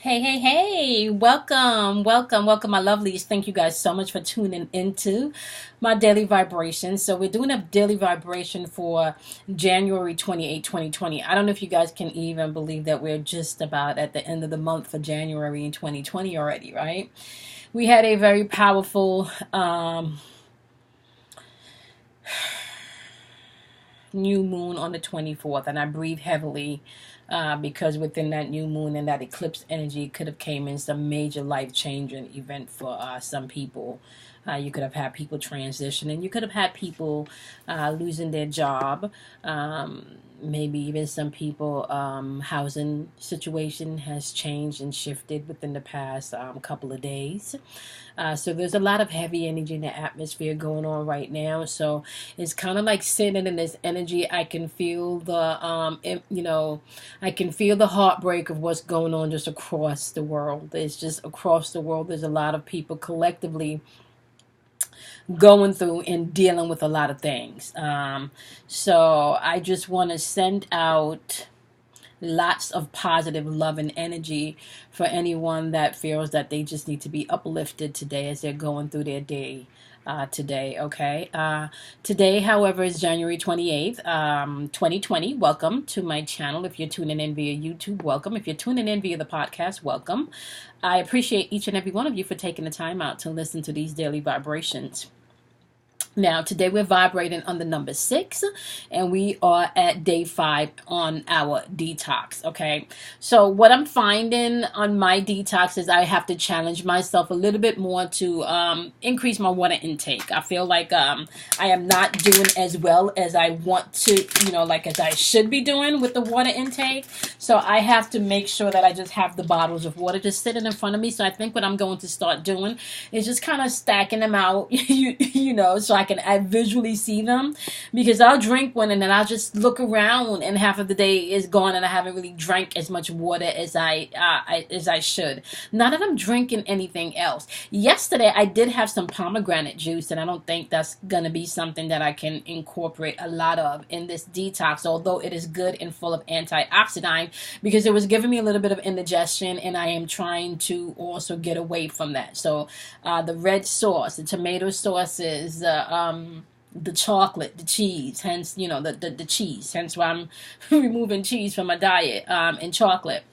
Hey, welcome, my lovelies. Thank you guys so much for tuning into my daily vibration. So we're doing a daily vibration for January 28, 2020. I don't know if you guys can even believe that we're just about at the end of the month for January in 2020 already, right? We had a very powerful new moon on the 24th, and I breathe heavily because within that new moon and that eclipse energy could have came in some major life-changing event for some people. You could have had people transitioning. You could have had people losing their job. Maybe even some people housing situation has changed and shifted within the past couple of days. So there's a lot of heavy energy in the atmosphere going on right now. So it's kind of like sitting in this energy. I can feel I can feel the heartbreak of what's going on just across the world. It's just across the world. There's a lot of people collectively going through and dealing with a lot of things. So I just want to send out lots of positive love and energy for anyone that feels that they just need to be uplifted today as they're going through their day. Today, okay? Today, however, is January 28th, 2020. Welcome to my channel. If you're tuning in via YouTube, welcome. If you're tuning in via the podcast, welcome. I appreciate each and every one of you for taking the time out to listen to these daily vibrations. Now, today we're vibrating on the number 6, and we are at day 5 on our detox, okay? So what I'm finding on my detox is I have to challenge myself a little bit more to increase my water intake. I feel like I am not doing as well as I want to, like as I should be doing with the water intake. So I have to make sure that I just have the bottles of water just sitting in front of me. So I think what I'm going to start doing is just kind of stacking them out, so I visually see them, because I'll drink one and then I'll just look around and half of the day is gone and I haven't really drank as much water as I should. Not that I'm drinking anything else. Yesterday I did have some pomegranate juice, and I don't think that's gonna be something that I can incorporate a lot of in this detox, although it is good and full of antioxidant, because it was giving me a little bit of indigestion, and I am trying to also get away from that. So the red sauce, the tomato sauces, the chocolate, the cheese, hence, the cheese, hence why I'm removing cheese from my diet, and chocolate.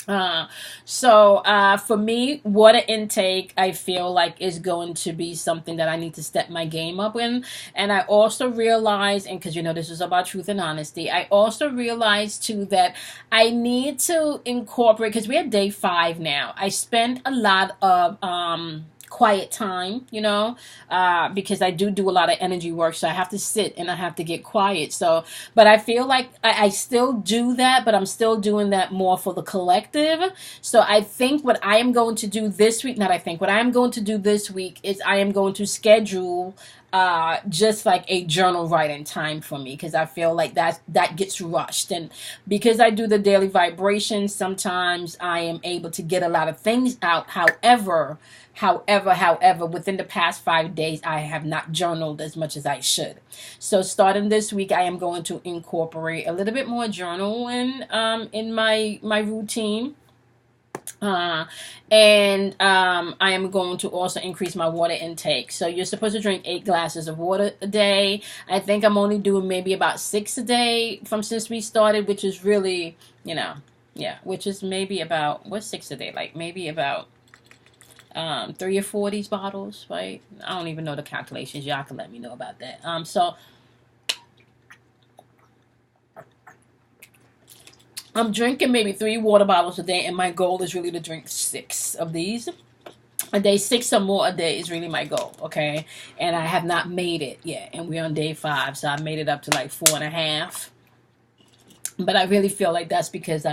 For me, water intake, I feel like is going to be something that I need to step my game up in. And I also realize, and because this is about truth and honesty, I also realize too that I need to incorporate, because we're at day 5 now. I spend a lot of quiet time, because I do a lot of energy work, so I have to sit and I have to get quiet. So, but I feel like I still do that, but I'm still doing that more for the collective. So I think what I am going to do this week, what I am going to do this week is I am going to schedule just like a journal writing time for me, because I feel like that gets rushed, and because I do the daily vibrations, sometimes I am able to get a lot of things out. However, within the past 5 days, I have not journaled as much as I should. So starting this week, I am going to incorporate a little bit more journaling in my routine. I am going to also increase my water intake. So you're supposed to drink 8 glasses of water a day. I think I'm only doing maybe about 6 a day since we started, which is really, which is maybe about, what's 6 a day? Like maybe about 3 or 4 of these bottles, right? I don't even know the calculations. Y'all can let me know about that. So I'm drinking maybe 3 water bottles a day, and my goal is really to drink 6 of these a day. 6 or more a day is really my goal, okay? And I have not made it yet, and we're on day 5, so I made it up to like 4.5. But I really feel like that's because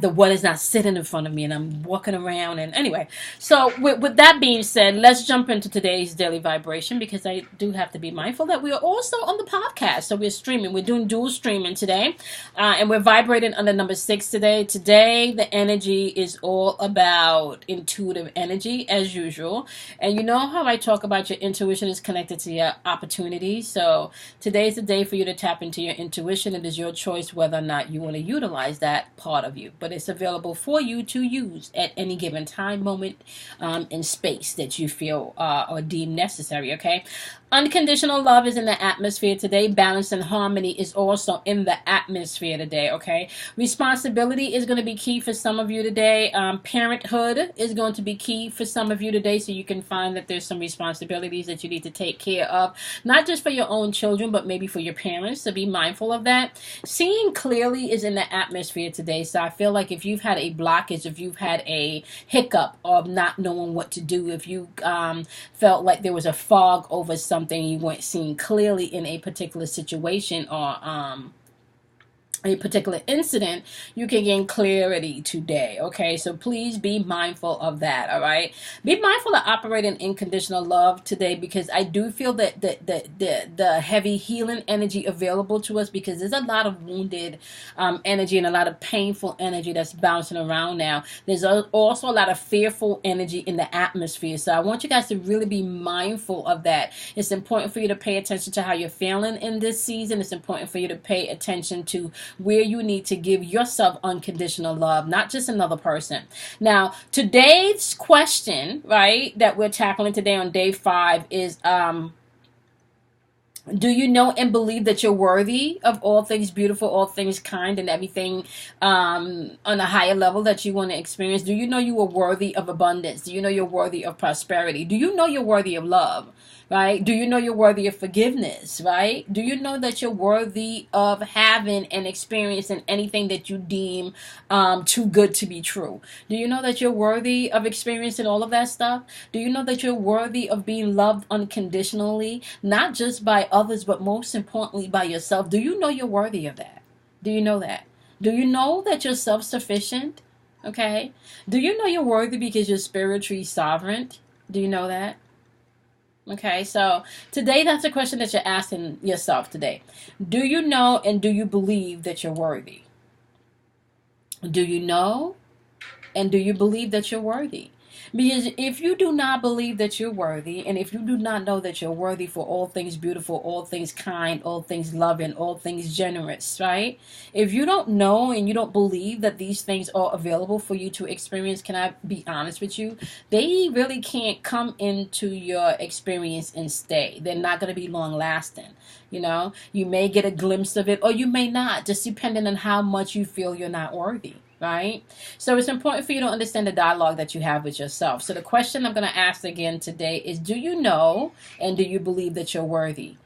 the water's not sitting in front of me and I'm walking around. And anyway, so with that being said, let's jump into today's daily vibration, because I do have to be mindful that we are also on the podcast. So we're streaming. We're doing dual streaming today. And we're vibrating on the number 6 today. Today, the energy is all about intuitive energy, as usual. And you know how I talk about your intuition is connected to your opportunities. So today is the day for you to tap into your intuition. It is your choice whether or not you want to utilize that part of you. but it's available for you to use at any given time, moment, and space that you feel or deem necessary, okay? Unconditional love is in the atmosphere today. Balance and harmony is also in the atmosphere today, okay? Responsibility is going to be key for some of you today. Parenthood is going to be key for some of you today, so you can find that there's some responsibilities that you need to take care of, not just for your own children, but maybe for your parents, so be mindful of that. Seeing clearly is in the atmosphere today, so I feel like if you've had a blockage, if you've had a hiccup of not knowing what to do, if you felt like there was a fog over something, you weren't seeing clearly in a particular situation or a particular incident, you can gain clarity today, okay? So please be mindful of that, all right? Be mindful of operating in unconditional love today, because I do feel that the heavy healing energy available to us, because there's a lot of wounded energy and a lot of painful energy that's bouncing around now. There's also a lot of fearful energy in the atmosphere, so I want you guys to really be mindful of that. It's important for you to pay attention to how you're feeling in this season. It's important for you to pay attention to where you need to give yourself unconditional love, not just another person. Now, today's question, right, that we're tackling today on day 5 is, do you know and believe that you're worthy of all things beautiful, all things kind, and everything on a higher level that you want to experience? Do you know you are worthy of abundance? Do you know you're worthy of prosperity? Do you know you're worthy of love? Right? Do you know you're worthy of forgiveness? Right? Do you know that you're worthy of having and experiencing anything that you deem too good to be true? Do you know that you're worthy of experiencing all of that stuff? Do you know that you're worthy of being loved unconditionally, not just by others, but most importantly by yourself? Do you know you're worthy of that? Do you know that? Do you know that you're self-sufficient? Okay? Do you know you're worthy because you're spiritually sovereign? Do you know that? Okay, so today that's a question that you're asking yourself today. Do you know and do you believe that you're worthy? Do you know and do you believe that you're worthy? Because if you do not believe that you're worthy, and if you do not know that you're worthy for all things beautiful, all things kind, all things loving, all things generous, right? If you don't know and you don't believe that these things are available for you to experience, can I be honest with you? They really can't come into your experience and stay. They're not going to be long lasting. You know, you may get a glimpse of it or you may not, just depending on how much you feel you're not worthy. Right? So it's important for you to understand the dialogue that you have with yourself. So the question I'm going to ask again today is, do you know and do you believe that you're worthy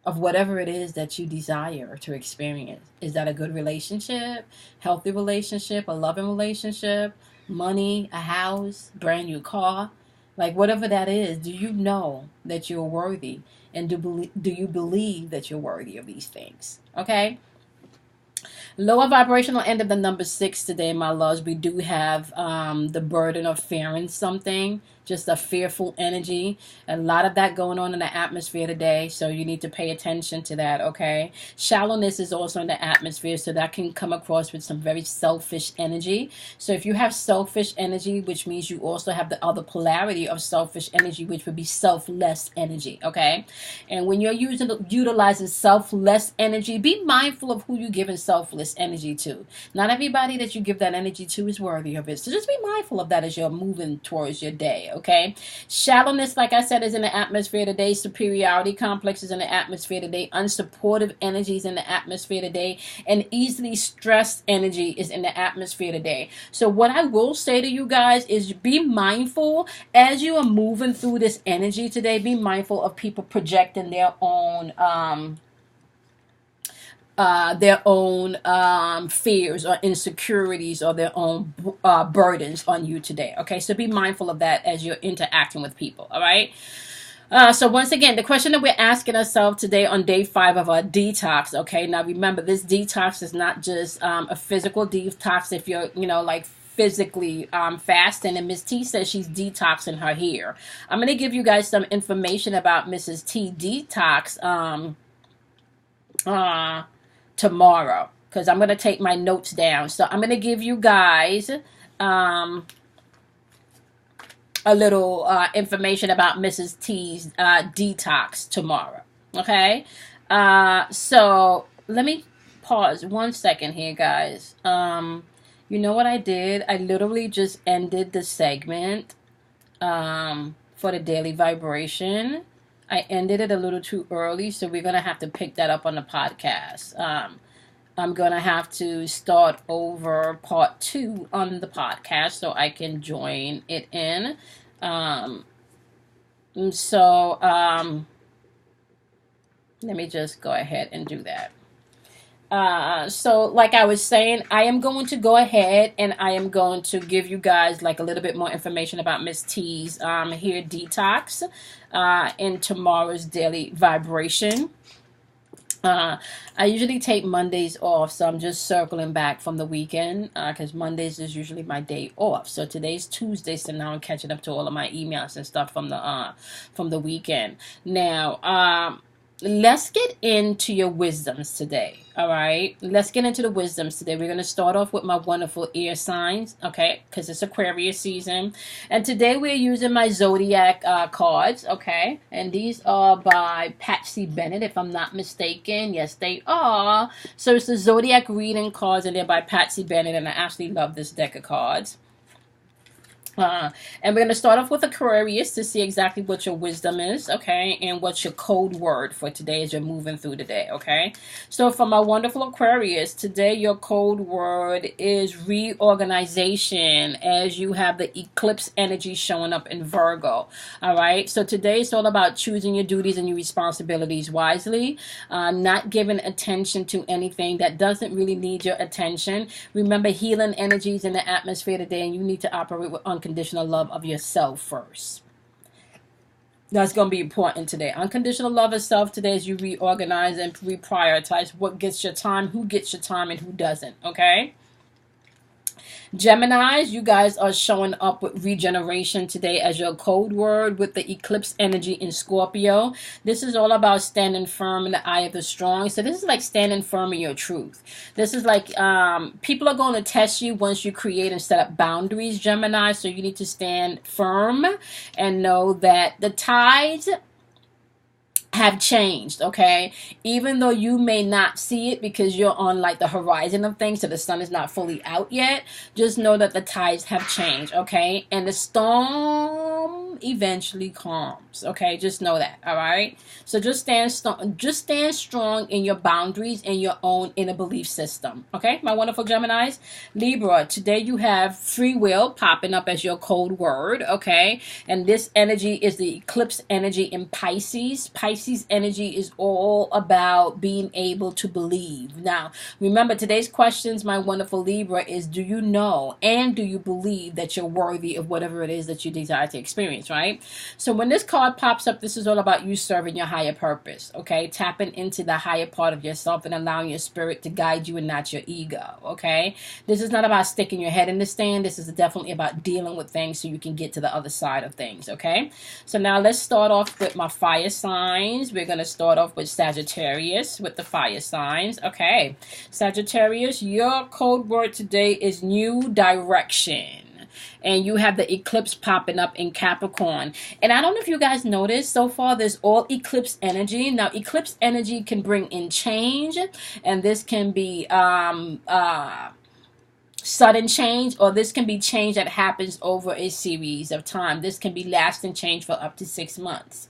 of whatever it is that you desire to experience? Is that a good relationship, healthy relationship, a loving relationship, money, a house, brand new car? Like whatever that is, do you know that you're worthy? And do you believe that you're worthy of these things? Okay? Lower vibrational end of the number 6 today, my loves. We do have the burden of fearing something, just a fearful energy. A lot of that going on in the atmosphere today, so you need to pay attention to that, okay? Shallowness is also in the atmosphere, so that can come across with some very selfish energy. So if you have selfish energy, which means you also have the other polarity of selfish energy, which would be selfless energy, okay? And when you're utilizing selfless energy, be mindful of who you're giving selfless energy to. Not everybody that you give that energy to is worthy of it, so just be mindful of that as you're moving towards your day. Okay, shallowness, like I said, is in the atmosphere today. Superiority complex is in the atmosphere today. Unsupportive energies in the atmosphere today, and easily stressed energy is in the atmosphere today. So what I will say to you guys is be mindful as you are moving through this energy today. Be mindful of people projecting their own fears or insecurities or their own burdens on you today. Okay, so be mindful of that as you're interacting with people. All right. So once again, the question that we're asking ourselves today on day 5 of our detox. Okay, now remember, this detox is not just a physical detox. If you're, like physically fasting, and Miss T says she's detoxing her hair. I'm going to give you guys some information about Mrs. T detox tomorrow, because I'm going to take my notes down. So I'm going to give you guys a little information about Mrs. T's detox tomorrow. Okay, so let me pause 1 second here, guys. You know what I did? I literally just ended the segment for the daily vibration. I ended it a little too early, so we're going to have to pick that up on the podcast. I'm going to have to start over part 2 on the podcast so I can join it in. So let me just go ahead and do that. So like I was saying, I am going to go ahead and I am going to give you guys like a little bit more information about Miss T's hair detox in tomorrow's daily vibration. I usually take Mondays off, so I'm just circling back from the weekend because Mondays is usually my day off. So today's Tuesday, so now I'm catching up to all of my emails and stuff from the weekend. Now, let's get into your wisdoms today. All right, let's get into the wisdoms today. We're going to start off with my wonderful air signs, okay, because it's Aquarius season. And today we're using my zodiac cards, okay, and these are by Patsy Bennett, if I'm not mistaken. Yes, they are. So it's the zodiac reading cards, and they're by Patsy Bennett, and I actually love this deck of cards. And we're going to start off with Aquarius to see exactly what your wisdom is, okay, and what's your code word for today as you're moving through the day, okay? So for my wonderful Aquarius, today your code word is reorganization, as you have the eclipse energy showing up in Virgo, all right? So today it's all about choosing your duties and your responsibilities wisely, not giving attention to anything that doesn't really need your attention. Remember, healing energies in the atmosphere today, and you need to operate with unconditional love of yourself first. That's going to be important today. Unconditional love of self today as you reorganize and reprioritize what gets your time, who gets your time, and who doesn't, okay? Geminis, you guys are showing up with regeneration today as your code word with the eclipse energy in Scorpio. This is all about standing firm in the eye of the strong. So this is like standing firm in your truth. This is like people are going to test you once you create and set up boundaries, Gemini. So you need to stand firm and know that the tides have changed, okay? Even though you may not see it because you're on like the horizon of things, so the sun is not fully out yet, just know that the tides have changed, okay? And the storm eventually calms, okay? Just know that, all right? So just stand strong in your boundaries and your own inner belief system, okay? My wonderful Geminis. Libra, today you have free will popping up as your code word, okay? And this energy is the eclipse energy in Pisces. Pisces energy is all about being able to believe. Now, remember today's questions, my wonderful Libra, is do you know and do you believe that you're worthy of whatever it is that you desire to experience, right? So when this card pops up, this is all about you serving your higher purpose, okay? Tapping into the higher part of yourself and allowing your spirit to guide you and not your ego, okay? This is not about sticking your head in the sand. This is definitely about dealing with things so you can get to the other side of things, okay? So now let's start off with my fire signs. We're going to start off with Sagittarius with the fire signs. Okay, Sagittarius, your code word today is new direction. And you have the eclipse popping up in Capricorn. And I don't know if you guys noticed, so far there's all eclipse energy. Now, eclipse energy can bring in change. And this can be sudden change, or this can be change that happens over a series of time. This can be lasting change for up to 6 months.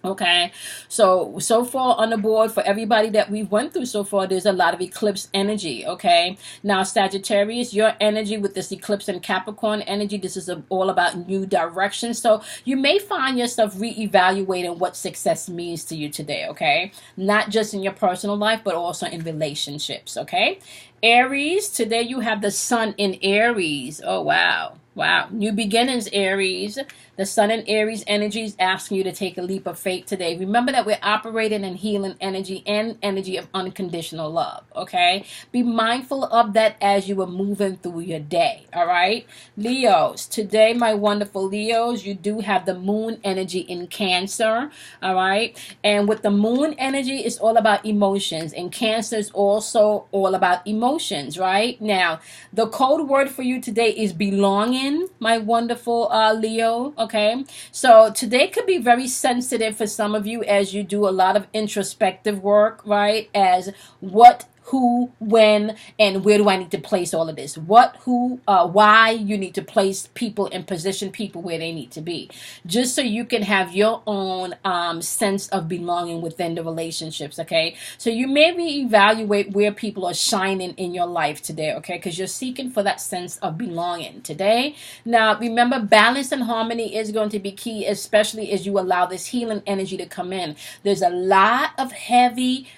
Okay, so far on the board for everybody that we've went through so far, there's a lot of eclipse energy, okay? Now, Sagittarius, your energy with this eclipse and Capricorn energy, this is all about new direction. So you may find yourself reevaluating what success means to you today, okay? Not just in your personal life, but also in relationships, okay? Aries, today you have the sun in Aries. Oh, wow. Wow. New beginnings, Aries. The sun in Aries energy is asking you to take a leap of faith today. Remember that we're operating in healing energy and energy of unconditional love, okay? Be mindful of that as you are moving through your day, all right? Leos, today, my wonderful Leos, you do have the moon energy in Cancer, all right? And with the moon energy, it's all about emotions. And Cancer is also all about emotions, right? Now, the code word for you today is belonging, my wonderful Leo, okay? So today could be very sensitive for some of you as you do a lot of introspective work, right? As what who, when, and where do I need to place all of this? What, who, why you need to place people and position people where they need to be. Just so you can have your own sense of belonging within the relationships, okay? So you maybe evaluate where people are shining in your life today, okay? Because you're seeking for that sense of belonging today. Now, remember, balance and harmony is going to be key, especially as you allow this healing energy to come in. There's a lot of heavy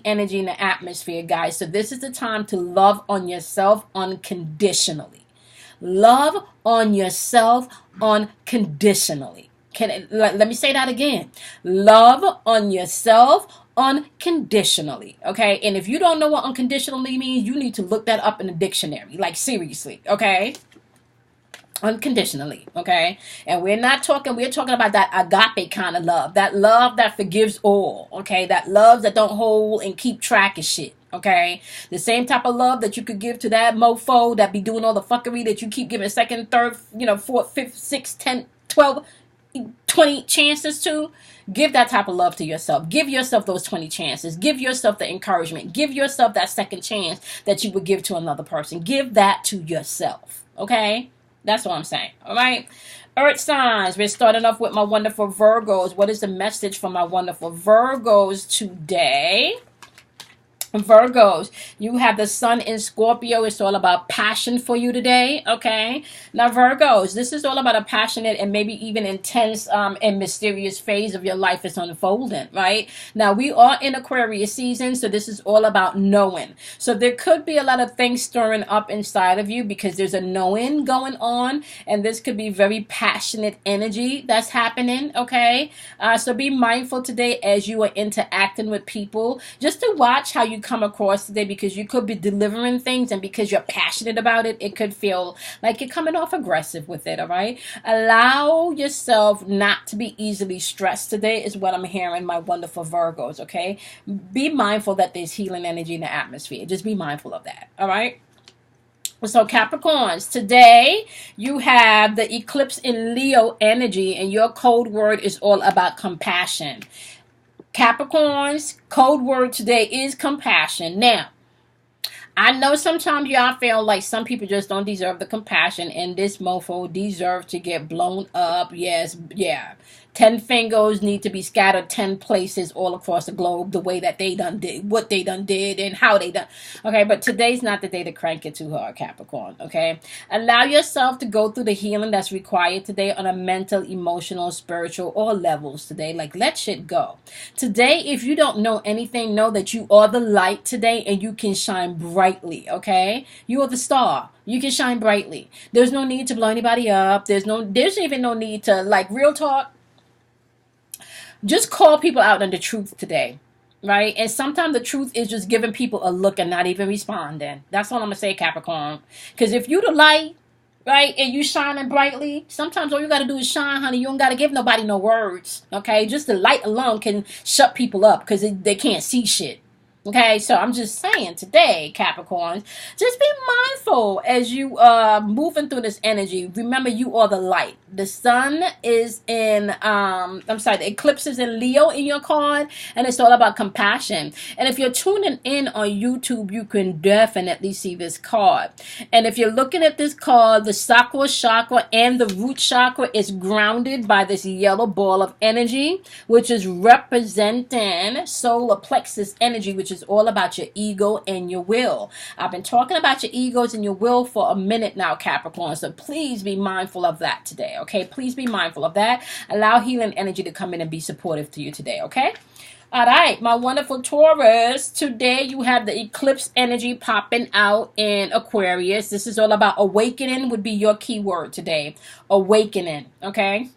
energy in the atmosphere, guys. So this is the time to love on yourself unconditionally. Love on yourself unconditionally. Let me say that again. Love on yourself unconditionally. Okay. And if you don't know what unconditionally means, you need to look that up in the dictionary. Like, seriously. Okay. Unconditionally, okay? And we're talking about that agape kind of love. That love that forgives all, okay? That love that don't hold and keep track of shit, okay? The same type of love that you could give to that mofo that be doing all the fuckery that you keep giving second, third, fourth, fifth, sixth, 10, 12, 20 chances to. Give that type of love to yourself. Give yourself those 20 chances. Give yourself the encouragement. Give yourself that second chance that you would give to another person. Give that to yourself, okay? That's what I'm saying. All right. Earth signs. We're starting off with my wonderful Virgos. What is the message for my wonderful Virgos today? Virgos, you have the sun in Scorpio. It's all about passion for you today, okay? Now, Virgos, this is all about a passionate and maybe even intense and mysterious phase of your life is unfolding, right? Now, we are in Aquarius season, so this is all about knowing. So there could be a lot of things stirring up inside of you because there's a knowing going on, and this could be very passionate energy that's happening, okay? So be mindful today as you are interacting with people, just to watch how you come across today, because you could be delivering things, and because you're passionate about it, it could feel like you're coming off aggressive with it. All right, allow yourself not to be easily stressed today is what I'm hearing, my wonderful Virgos. Okay, be mindful that there's healing energy in the atmosphere. Just be mindful of that. All right. So Capricorns, today you have the eclipse in Leo energy, and your code word is all about compassion. Capricorns, code word today is compassion. Now, I know sometimes y'all feel like some people just don't deserve the compassion, and this mofo deserves to get blown up. Yes, yeah. 10 fingers need to be scattered 10 places all across the globe, the way that they done did, what they done did, and how they done. Okay, but today's not the day to crank it too hard, Capricorn, okay? Allow yourself to go through the healing that's required today on a mental, emotional, spiritual, all levels today. Like, let shit go. Today, if you don't know anything, know that you are the light today, and you can shine brightly, okay? You are the star. You can shine brightly. There's no need to blow anybody up. There's even no need to, like, real talk. Just call people out on the truth today, right? And sometimes the truth is just giving people a look and not even responding. That's all I'm going to say, Capricorn. Because if you the light, right, and you shining brightly, sometimes all you got to do is shine, honey. You don't got to give nobody no words, okay? Just the light alone can shut people up because they can't see shit. Okay, so I'm just saying today, Capricorns, just be mindful as you moving through this energy. Remember, you are the light. The sun is in, the eclipse is in Leo in your card, and it's all about compassion. And if you're tuning in on YouTube, you can definitely see this card. And if you're looking at this card, the sacral chakra and the root chakra is grounded by this yellow ball of energy, which is representing solar plexus energy, which is all about your ego and your will. I've been talking about your egos and your will for a minute now, Capricorn, so please be mindful of that today, okay? Please be mindful of that. Allow healing energy to come in and be supportive to you today, okay? All right, my wonderful Taurus, today you have the eclipse energy popping out in Aquarius. This is all about awakening would be your key word today. Awakening, okay?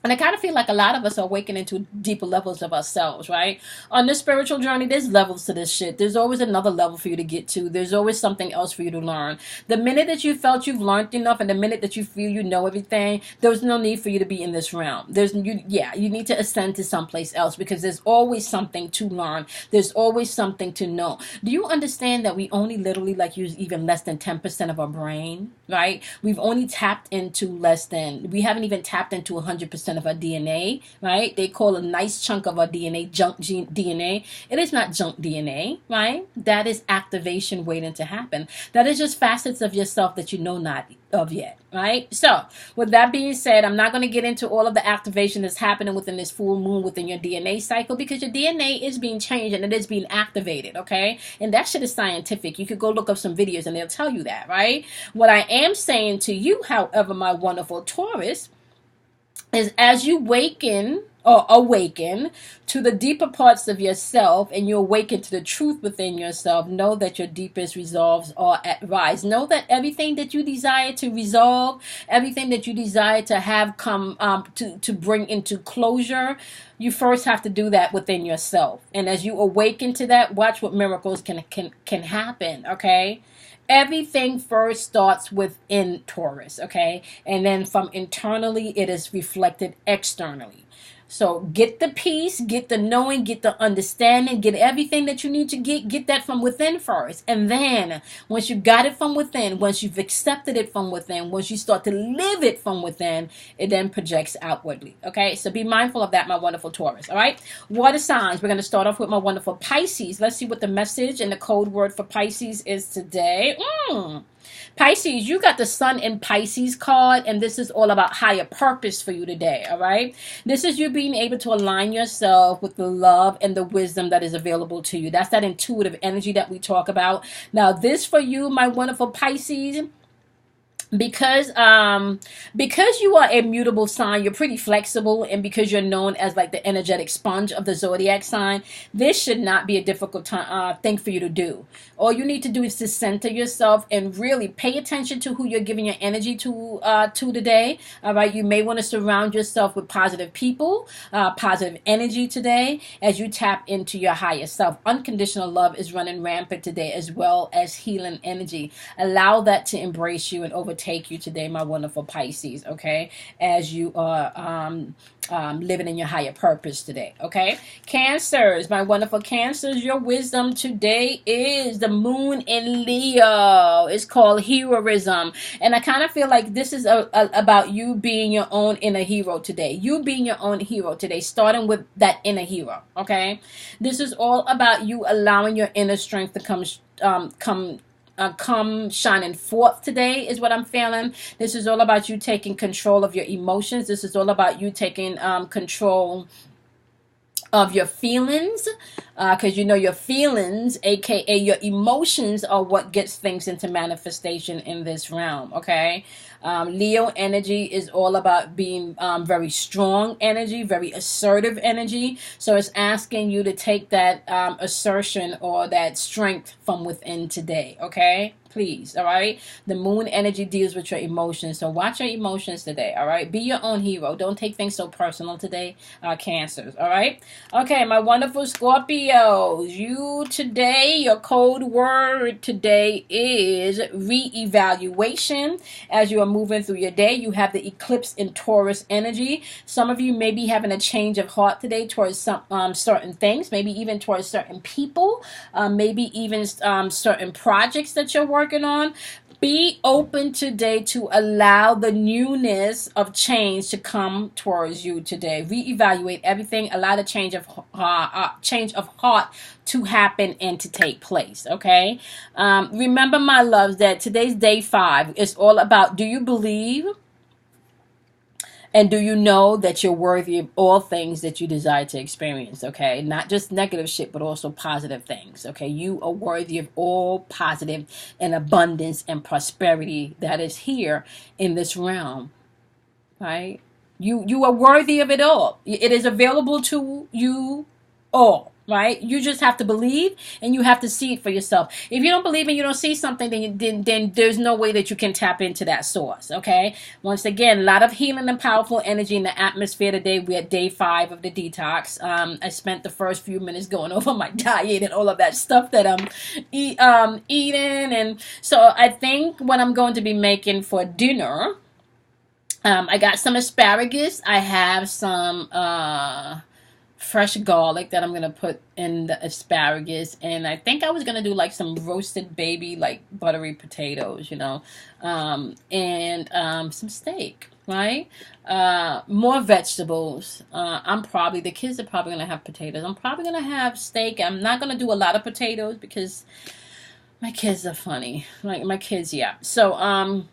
And I kind of feel like a lot of us are awakening to deeper levels of ourselves, right? On this spiritual journey, there's levels to this shit. There's always another level for you to get to. There's always something else for you to learn. The minute that you felt you've learned enough, and the minute that you feel you know everything, there's no need for you to be in this realm. You need to ascend to someplace else, because there's always something to learn. There's always something to know. Do you understand that we only literally use even less than 10% of our brain, right? We've only tapped into we haven't even tapped into 100% 99% of our DNA, right? They call a nice chunk of our DNA junk DNA. It is not junk DNA, right? That is activation waiting to happen. That is just facets of yourself that you know not of yet, right? So with that being said, I'm not going to get into all of the activation that's happening within this full moon within your DNA cycle, because your DNA is being changed and it is being activated, okay? And that shit is scientific. You could go look up some videos and they'll tell you that, right? What I am saying to you, however, my wonderful Taurus, is as you awaken to the deeper parts of yourself, and you awaken to the truth within yourself, know that your deepest resolves are at rise. Know that everything that you desire to resolve, everything that you desire to have come to bring into closure, you first have to do that within yourself. And as you awaken to that, watch what miracles can happen, okay? Everything first starts within Taurus, okay? And then from internally, it is reflected externally. So get the peace, get the knowing, get the understanding, get everything that you need to get that from within first. And then once you got it from within, once you've accepted it from within, once you start to live it from within, it then projects outwardly. Okay, so be mindful of that, my wonderful Taurus. All right, water signs. We're going to start off with my wonderful Pisces. Let's see what the message and the code word for Pisces is today. Pisces, you got the Sun in Pisces card, and this is all about higher purpose for you today, all right? This is you being able to align yourself with the love and the wisdom that is available to you. That's that intuitive energy that we talk about. Now, this for you, my wonderful Pisces, because you are a mutable sign, you're pretty flexible, and because you're known as like the energetic sponge of the zodiac sign, this should not be a difficult thing for you to do. All you need to do is to center yourself and really pay attention to who you're giving your energy to today. All right, you may want to surround yourself with positive people, positive energy today as you tap into your higher self. Unconditional love is running rampant today, as well as healing energy. Allow that to embrace you and overtake you today, my wonderful Pisces, okay, as you are living in your higher purpose today, okay? Cancers, my wonderful Cancers, your wisdom today is the moon in Leo. It's called heroism, and I kind of feel like this is about you being your own inner hero today. You being your own hero today, starting with that inner hero, okay? This is all about you allowing your inner strength to come shining forth today, is what I'm feeling. This is all about you taking control of your emotions. This is all about you taking control of your feelings, because your feelings, aka your emotions, are what gets things into manifestation in this realm, okay? Leo energy is all about being very strong energy, very assertive energy. So it's asking you to take that assertion or that strength from within today, okay? Please, all right? The moon energy deals with your emotions, so watch your emotions today, all right? Be your own hero. Don't take things so personal today, Cancers, all right? Okay, my wonderful Scorpios, you today, your code word today is reevaluation. As you are moving through your day, you have the eclipse in Taurus energy. Some of you may be having a change of heart today towards some certain things, maybe even towards certain people, maybe even certain projects that you're working on. Be open today to allow the newness of change to come towards you today. Reevaluate everything. Allow the change of heart to happen and to take place. Okay. Remember, my loves, that today's day 5 is all about: do you believe? And do you know that you're worthy of all things that you desire to experience, okay? Not just negative shit, but also positive things, okay? You are worthy of all positive and abundance and prosperity that is here in this realm, right? You are worthy of it all. It is available to you all. Right? You just have to believe, and you have to see it for yourself. If you don't believe and you don't see something, then there's no way that you can tap into that source. Okay? Once again, a lot of healing and powerful energy in the atmosphere today. We're at day 5 of the detox. I spent the first few minutes going over my diet and all of that stuff that I'm eating, and so I think what I'm going to be making for dinner, I got some asparagus. I have some fresh garlic that I'm gonna put in the asparagus, and I think I was gonna do like some roasted baby like buttery potatoes, and some steak, right? More vegetables. The kids are probably gonna have potatoes. I'm probably gonna have steak. I'm not gonna do a lot of potatoes because my kids are funny. Like my kids, yeah. So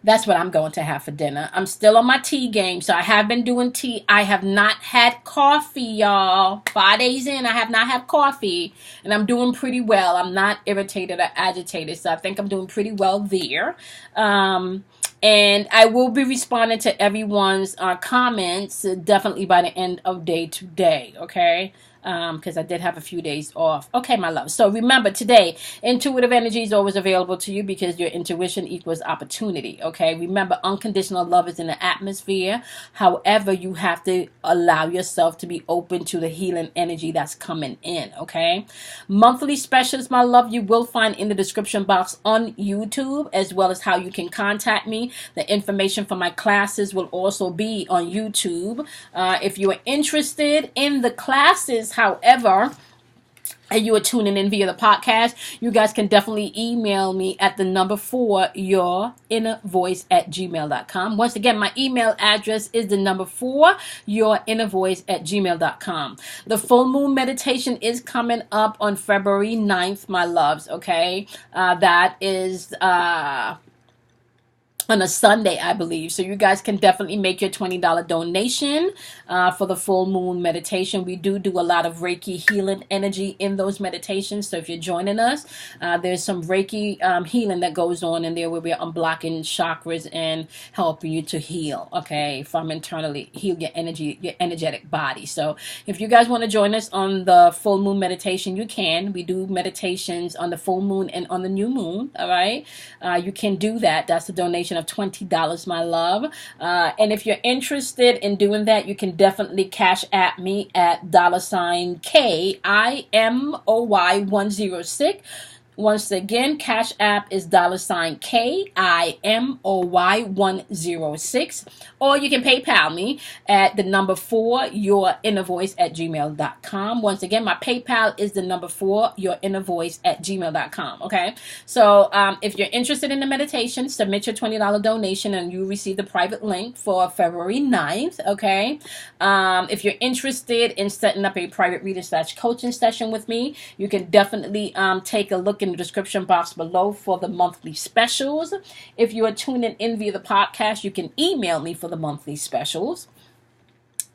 that's what I'm going to have for dinner. I'm still on my tea game, so I have been doing tea. I have not had coffee, y'all. 5 days in, I have not had coffee, and I'm doing pretty well. I'm not irritated or agitated, so I think I'm doing pretty well there. And I will be responding to everyone's comments definitely by the end of day today, okay? Because I did have a few days off. Okay, my love. So remember today, intuitive energy is always available to you because your intuition equals opportunity. Okay, remember, unconditional love is in the atmosphere. However, you have to allow yourself to be open to the healing energy that's coming in. Okay, monthly specials, my love, you will find in the description box on YouTube, as well as how you can contact me. The information for my classes will also be on YouTube. If you are interested in the classes, however, and you are tuning in via the podcast, you guys can definitely email me at the number 4 yourinnervoice@gmail.com. Once again, my email address is the number 4 yourinnervoice@gmail.com. The full moon meditation is coming up on February 9th, my loves. Okay, that is on a Sunday, I believe. So you guys can definitely make your $20 donation for the full moon meditation. We do a lot of Reiki healing energy in those meditations. So if you're joining us, there's some Reiki healing that goes on in there where we're unblocking chakras and helping you to heal, okay, from internally, heal your energy, your energetic body. So if you guys want to join us on the full moon meditation, you can. We do meditations on the full moon and on the new moon, all right? You can do that. That's a donation of $20, my love. And if you're interested in doing that, you can definitely cash at me at $KIMOY106. Once again, Cash App is $KIMOY106. Or you can PayPal me at the number 4 yourinnervoice@gmail.com. Once again, my PayPal is the number 4 yourinnervoice@gmail.com. Okay, so if you're interested in the meditation, submit your $20 donation and you receive the private link for February 9th. Okay, if you're interested in setting up a private reader / coaching session with me, you can definitely take a look in the description box below for the monthly specials. If you are tuning in via the podcast, you can email me for the monthly specials.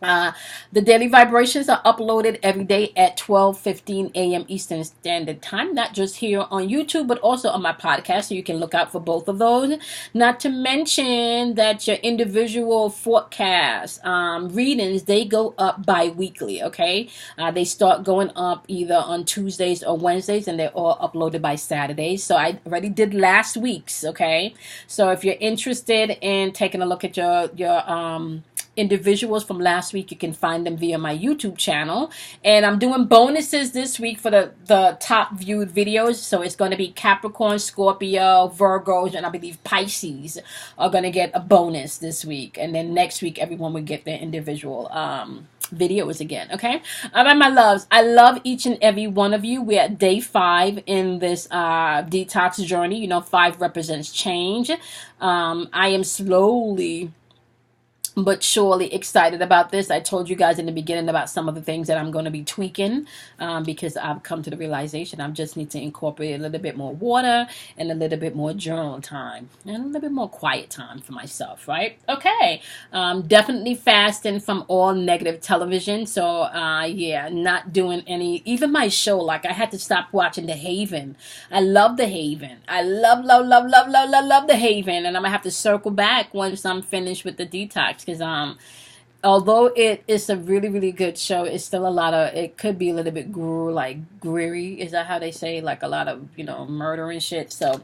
The daily vibrations are uploaded every day at 12:15 a.m. Eastern Standard Time, not just here on YouTube, but also on my podcast, so you can look out for both of those. Not to mention that your individual forecast readings, they go up bi-weekly, okay? They start going up either on Tuesdays or Wednesdays, and they're all uploaded by Saturdays. So I already did last week's, okay? So if you're interested in taking a look at your individuals from last week, you can find them via my YouTube channel. And I'm doing bonuses this week for the top viewed videos. So it's going to be Capricorn, Scorpio, Virgos, and I believe Pisces are going to get a bonus this week. And then next week, everyone will get their individual videos again. Okay, all right, my loves, I love each and every one of you. We're at day 5 in this detox journey. 5 represents change. I am slowly but surely excited about this. I told you guys in the beginning about some of the things that I'm going to be tweaking because I've come to the realization I just need to incorporate a little bit more water and a little bit more journal time and a little bit more quiet time for myself, right? Okay. Definitely fasting from all negative television. So yeah, not doing any, even my show, like I had to stop watching The Haven. I love The Haven. I love The Haven, and I'm gonna have to circle back once I'm finished with the detox. Because although it is a really, really good show, it's still a lot of, it could be a little bit greary. Is that how they say? Like a lot of, murder and shit. So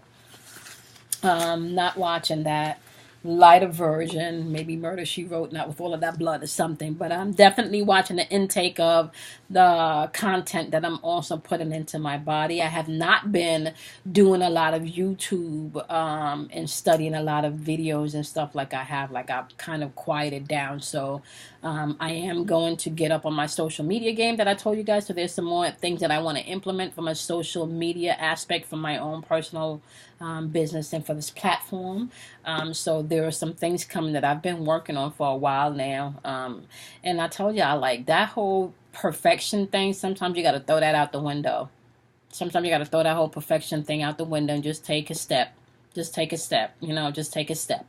not watching that. lighter version, maybe Murder She Wrote, not with all of that blood or something, but I'm definitely watching the intake of the content that I'm also putting into my body. I have not been doing a lot of YouTube and studying a lot of videos and stuff like I have. Like I've kind of quieted down. So I am going to get up on my social media game that I told you guys. So there's some more things that I want to implement from a social media aspect from my own personal business and for this platform. So there are some things coming that I've been working on for a while now. And I told you, I like that whole perfection thing. Sometimes you got to throw that out the window. Sometimes you got to throw that whole perfection thing out the window and just take a step. Just take a step, just take a step.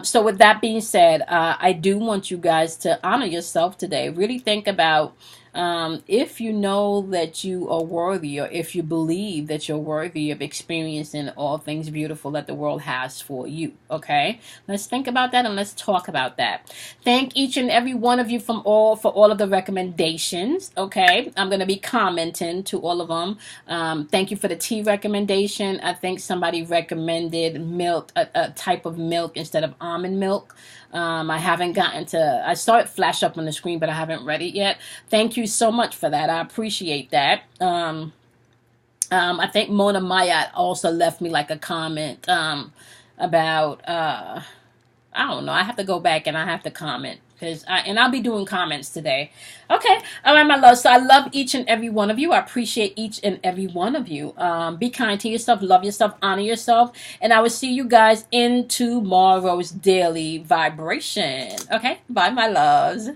So with that being said, I do want you guys to honor yourself today. Really think about if you know that you are worthy, or if you believe that you're worthy of experiencing all things beautiful that the world has for you. Okay, let's think about that and let's talk about that. Thank each and every one of you for all of the recommendations. Okay, I'm going to be commenting to all of them. Thank you for the tea recommendation. I think somebody recommended milk, a type of milk instead of almond milk. I haven't gotten to, I saw it flash up on the screen, but I haven't read it yet. Thank you so much for that. I appreciate that. I think Mona Mayat also left me like a comment about, I don't know. I have to go back and I have to comment. And I'll be doing comments today. Okay. All right, my love. So I love each and every one of you. I appreciate each and every one of you. Be kind to yourself. Love yourself. Honor yourself. And I will see you guys in tomorrow's daily vibration. Okay. Bye, my loves.